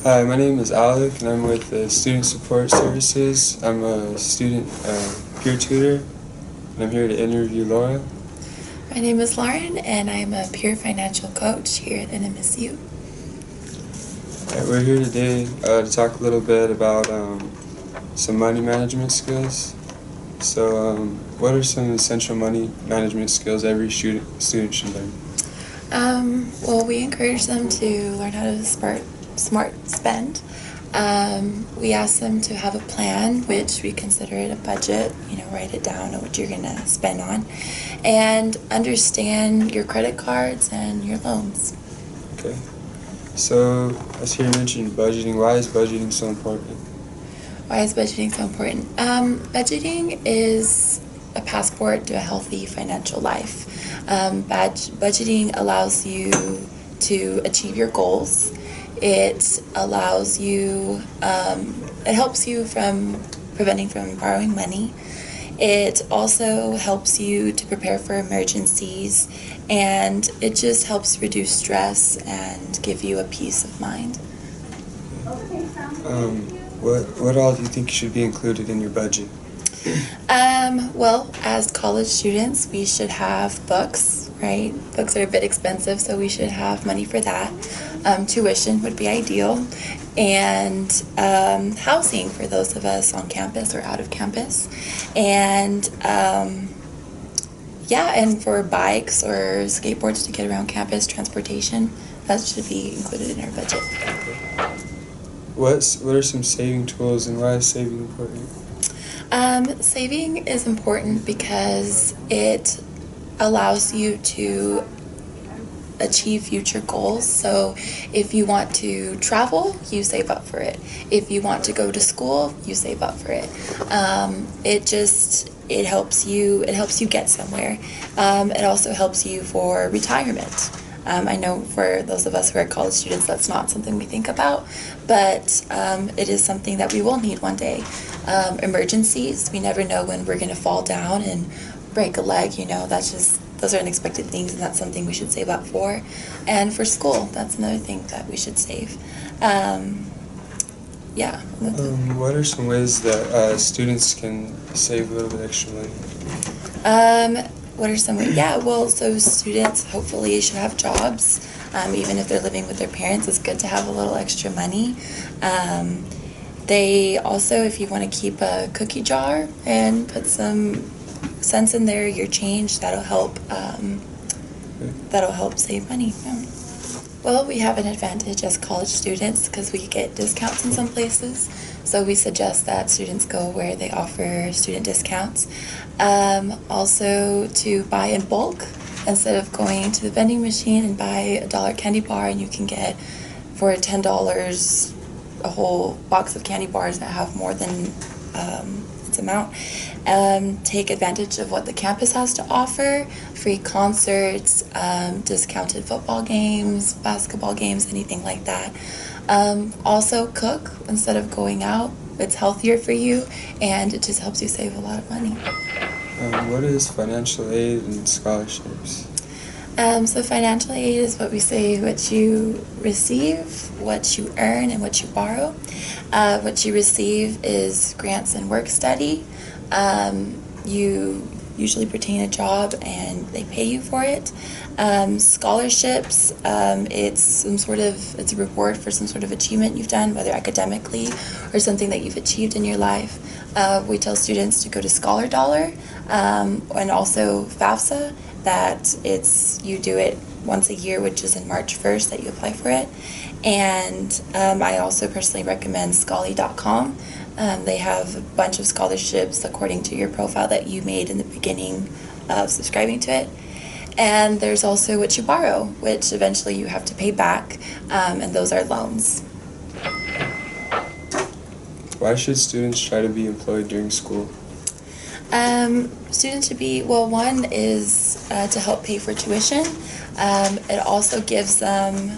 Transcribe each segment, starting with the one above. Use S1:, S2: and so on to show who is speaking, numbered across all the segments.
S1: Hi, my name is Alec, and I'm with the Student Support Services. I'm a student peer tutor, and I'm here to interview Laura.
S2: My name is Lauren, and I'm a peer financial coach here at NMSU.
S1: Alright, we're here today to talk a little bit about some money management skills. So, what are some essential money management skills every student should learn?
S2: Well, we encourage them to learn how to smart spend. We ask them to have a plan, which we consider it a budget. Write it down, know what you're going to spend on, and understand your credit cards and your loans.
S1: Okay. So, I see you mentioned budgeting. Why is budgeting so important?
S2: Why is budgeting so important? Budgeting is a passport to a healthy financial life. Budgeting allows you to achieve your goals. It allows you, it helps you from preventing from borrowing money. It also helps you to prepare for emergencies, and it just helps reduce stress and give you a peace of mind.
S1: What all do you think should be included in your budget?
S2: Well, as college students, we should have books, right? Books are a bit expensive, so we should have money for that. Tuition would be ideal. And housing for those of us on campus or out of campus. And and for bikes or skateboards to get around campus, transportation, that should be included in our budget.
S1: What are some saving tools, and why is saving important?
S2: Saving is important because it allows you to achieve future goals. So if you want to travel, you save up for it. If you want to go to school, you save up for it. It helps you get somewhere. It also helps you for retirement. I know for those of us who are college students, that's not something we think about, but it is something that we will need one day. Emergencies, we never know when we're going to fall down and break a leg. Those are unexpected things, and that's something we should save up for. And for school, that's another thing that we should save.
S1: What are some ways that students can save a little bit extra money?
S2: What are some ways? So students hopefully should have jobs. Even if they're living with their parents, it's good to have a little extra money. They also, if you want to keep a cookie jar and put some cents in there, your change, that'll help save money. Well, we have an advantage as college students because we get discounts in some places, so we suggest that students go where they offer student discounts. Also to buy in bulk instead of going to the vending machine and buy $1 candy bar, and you can get for $10 a whole box of candy bars that have more than its amount. Take advantage of what the campus has to offer: free concerts, discounted football games, basketball games, anything like that. Also cook instead of going out. It's healthier for you, and it just helps you save a lot of money.
S1: What is financial aid and scholarships?
S2: So financial aid is what we say, what you receive, what you earn, and what you borrow. What you receive is grants and work study. You usually retain a job and they pay you for it. Scholarships, it's a reward for some sort of achievement you've done, whether academically or something that you've achieved in your life. We tell students to go to Scholar Dollar, and also FAFSA, that you do it once a year, which is in March 1st that you apply for it. And I also personally recommend Scholly.com. They have a bunch of scholarships according to your profile that you made in the beginning of subscribing to it. And there's also what you borrow, which eventually you have to pay back, and those are loans.
S1: Why should students try to be employed during school?
S2: Students should be, one is to help pay for tuition. It also gives them,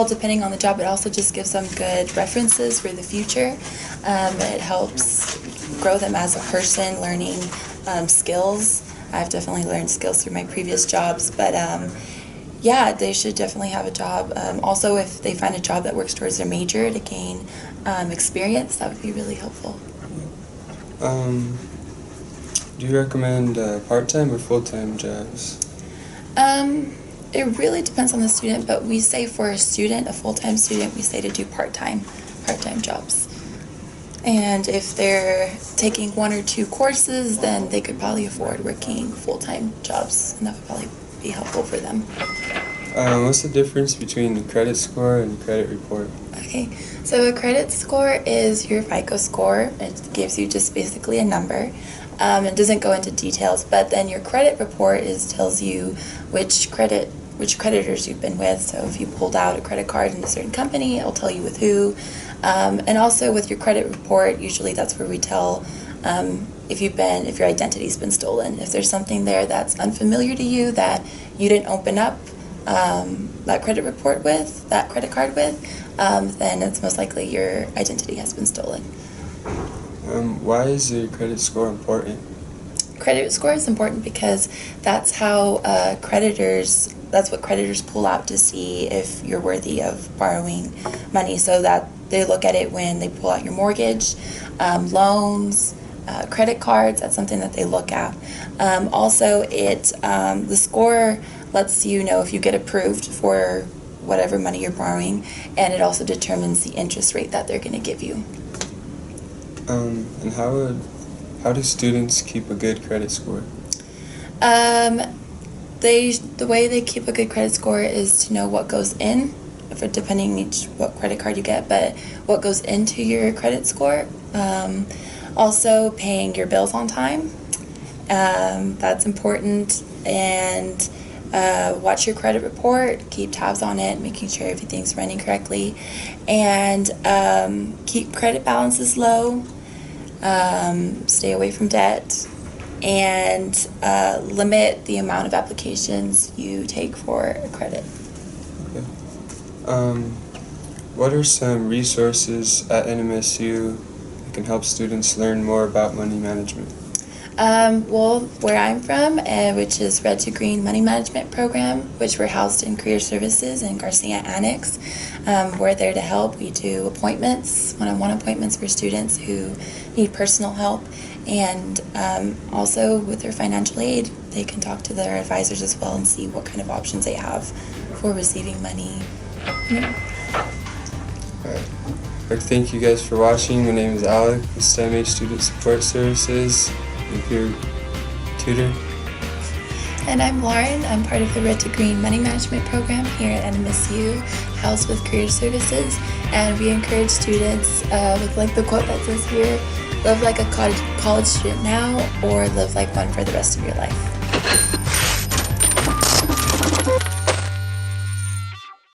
S2: depending on the job, it also just gives them good references for the future. It helps grow them as a person, learning skills. I've definitely learned skills through my previous jobs, but Yeah, they should definitely have a job. Also, if they find a job that works towards their major to gain experience, that would be really helpful.
S1: Um, do you recommend part-time or full-time jobs?
S2: It really depends on the student, but we say for a student, a full-time student, we say to do part-time jobs. And if they're taking 1 or 2 courses, then they could probably afford working full-time jobs, and that would probably be helpful for them.
S1: What's the difference between the credit score and the credit report?
S2: Okay, so a credit score is your FICO score. It gives you just basically a number. It doesn't go into details, but then your credit report tells you which creditors you've been with. So if you pulled out a credit card in a certain company, it'll tell you with who. And also with your credit report, usually that's where we tell if your identity's been stolen. If there's something there that's unfamiliar to you that you didn't open up that credit card with, then it's most likely your identity has been stolen.
S1: Why is the credit score important?
S2: Credit score is important because that's what creditors pull out to see if you're worthy of borrowing money, so that they look at it when they pull out your mortgage, loans, credit cards. That's something that they look at. Also, the score lets you know if you get approved for whatever money you're borrowing, and it also determines the interest rate that they're going to give you.
S1: And how do students keep a good credit score?
S2: The way they keep a good credit score is to know what goes in, depending on what credit card you get, but what goes into your credit score. Also, paying your bills on time. That's important. And watch your credit report, keep tabs on it, making sure everything's running correctly, and keep credit balances low, stay away from debt, and limit the amount of applications you take for a credit.
S1: Okay. What are some resources at NMSU that can help students learn more about money management?
S2: Well, where I'm from, which is Red to Green Money Management Program, which we're housed in Career Services in Garcia Annex. We're there to help. We do appointments, one-on-one appointments for students who need personal help, and also with their financial aid, they can talk to their advisors as well and see what kind of options they have for receiving money.
S1: Alright. Thank you guys for watching. My name is Alec with STEMH Student Support Services. I'm your tutor.
S2: And I'm Lauren. I'm part of the Red to Green Money Management Program here at NMSU, housed with Career Services, and we encourage students with like the quote that says here, live like a college student now, or live like one for the rest of your life.